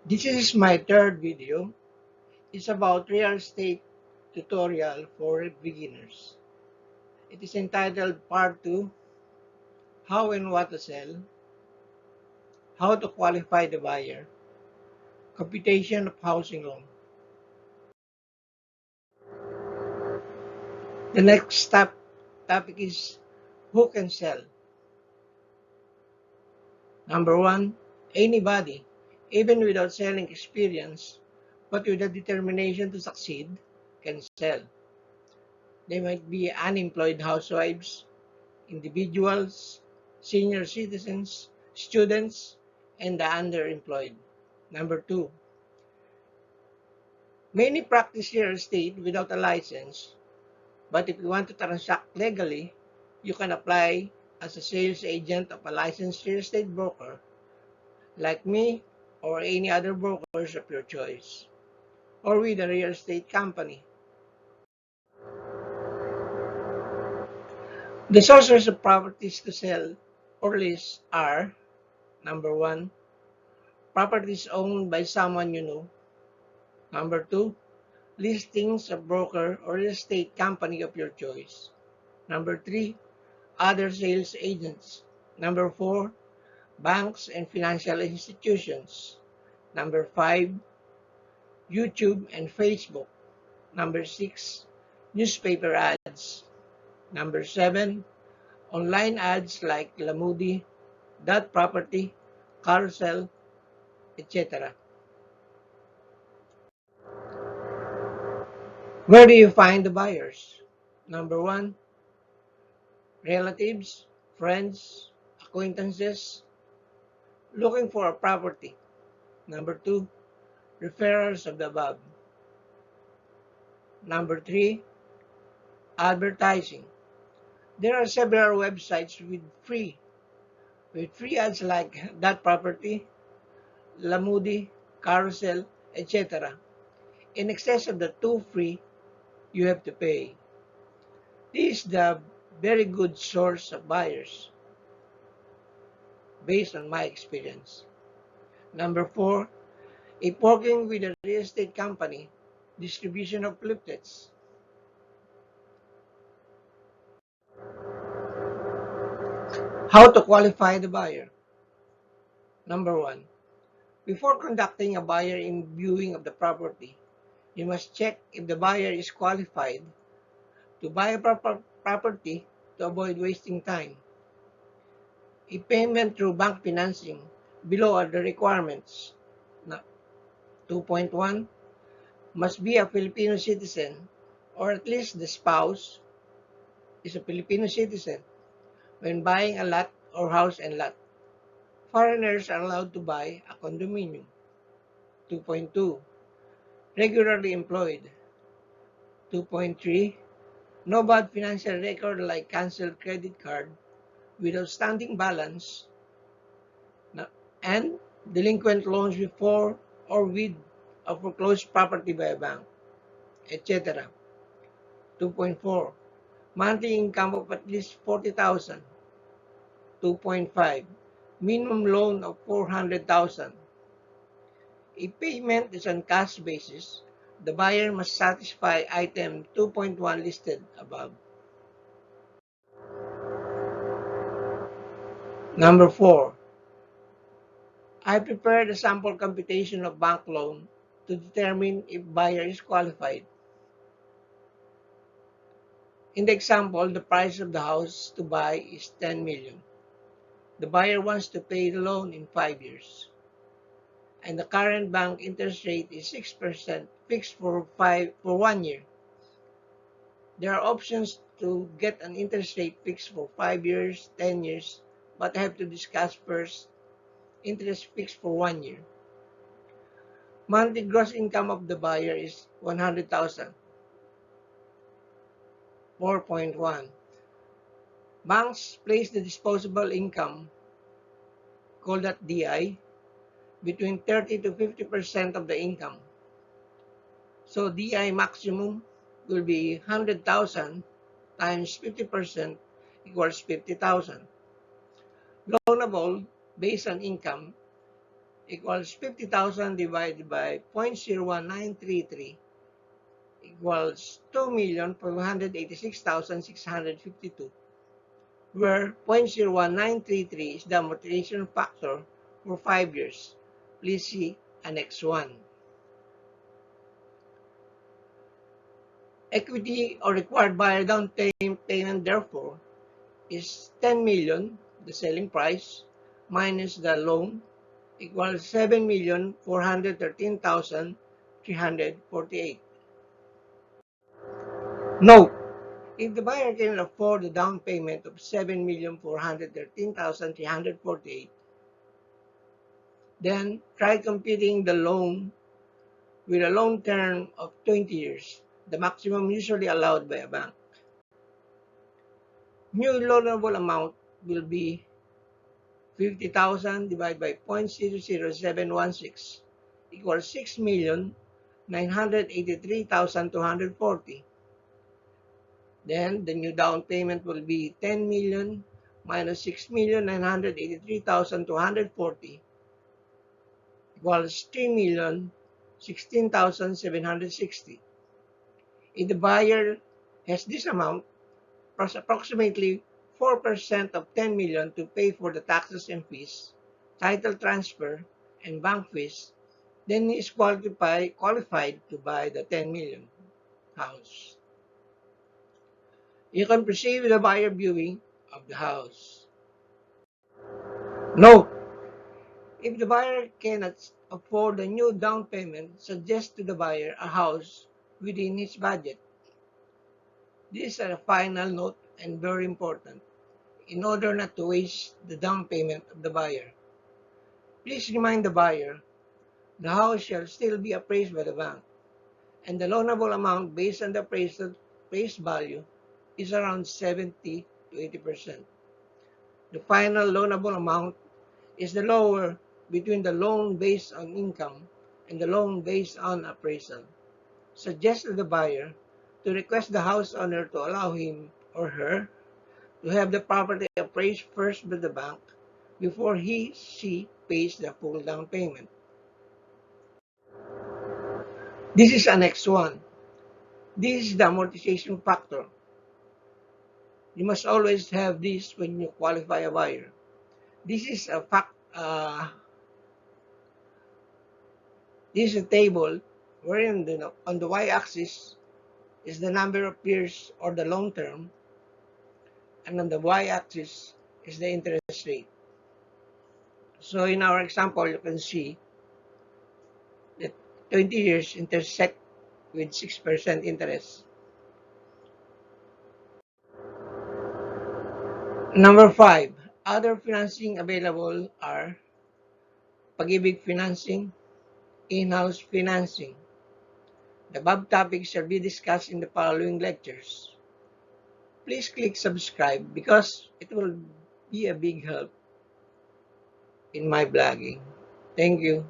This is my third video. It's about real estate tutorial for beginners. It is entitled Part 2, How and What to Sell, How to Qualify the Buyer, Computation of Housing Loan. The next topic is who can sell. Number 1, anybody, even without selling experience, but with a determination to succeed, can sell. They might be unemployed housewives, individuals, senior citizens, students, and the underemployed. Number 2, many practice real estate without a license, but if you want to transact legally, you can apply as a sales agent of a licensed real estate broker like me or any other brokers of your choice, or with a real estate company. The sources of properties to sell or lease are: number 1, properties owned by someone you know. Number 2, listings of broker or real estate company of your choice. Number 3, other sales agents. Number 4, banks and financial institutions. Number 5, YouTube and Facebook. Number 6, newspaper ads. Number 7, online ads like Lamudi, Dot Property, Carousel, etc. Where do you find the buyers? Number 1, relatives, friends, acquaintances looking for a property. Number 2, referrals of the above. Number 3, advertising. There are several websites with free ads like That Property, Lamudi, Carousel, etc. In excess of the 2 free, you have to pay. This is the very good source of buyers based on my experience. Number 4, if working with a real estate company, distribution of leaflets. How to qualify the buyer. Number 1, before conducting a buyer in viewing of the property, you must check if the buyer is qualified to buy a property to avoid wasting time. A payment through bank financing. Below are the requirements. 2.1, must be a Filipino citizen or at least the spouse is a Filipino citizen when buying a lot or house and lot. Foreigners are allowed to buy a condominium. 2.2, regularly employed. 2.3, no bad financial record like canceled credit card with outstanding balance and delinquent loans before or with a foreclosed property by a bank, etc. 2.4, monthly income of at least 40,000. 2.5, minimum loan of 400,000. If payment is on cash basis, the buyer must satisfy item 2.1 listed above. Number 4, I prepared a sample computation of bank loan to determine if buyer is qualified. In the example, the price of the house to buy is 10 million. The buyer wants to pay the loan in 5 years. And the current bank interest rate is 6% fixed for 1 year. There are options to get an interest rate fixed for 5 years, 10 years, but I have to discuss first interest fixed for 1 year. Monthly gross income of the buyer is 100,000. 4.1. Banks place the disposable income, called that DI, between 30 to 50% of the income. So DI maximum will be 100,000 times 50% equals 50,000. Loanable based on income equals 50,000 divided by 0.01933 equals 2,586,652, where 0.01933 is the amortization factor for 5 years. Please see Annex 1. Equity or required buyer down payment, therefore, is 10 million, the selling price, minus the loan, equals 7,413,348. Note, if the buyer can afford the down payment of 7,413,348, then try computing the loan with a loan term of 20 years, the maximum usually allowed by a bank. New loanable amount will be 50,000 divided by 0.00716 equals 6,983,240. Then the new down payment will be 10 million minus 6,983,240 equals 3,016,760. If the buyer has this amount, plus approximately 4% of 10 million to pay for the taxes and fees, title transfer, and bank fees, then he is qualified to buy the 10 million house. You can proceed with the buyer viewing of the house. Note, if the buyer cannot afford the new down payment, suggest to the buyer a house within his budget. This is a final note and very important in order not to waste the down payment of the buyer. Please remind the buyer the house shall still be appraised by the bank, and the loanable amount based on the appraised value is around 70 to 80%. The final loanable amount is the lower between the loan based on income and the loan based on appraisal. Suggest to the buyer to request the house owner to allow him or her to have the property appraised first by the bank before she pays the full down payment. This is Annex 1. This is the amortization factor. You must always have this when you qualify a buyer. This is a this is a table wherein on the y-axis is the number of years or the long term, and on the y-axis is the interest rate. So in our example, you can see that 20 years intersect with 6% interest. Number 5, other financing available are pag-ibig financing, in-house financing. The above topics shall be discussed in the following lectures. Please click subscribe because it will be a big help in my blogging. Thank you.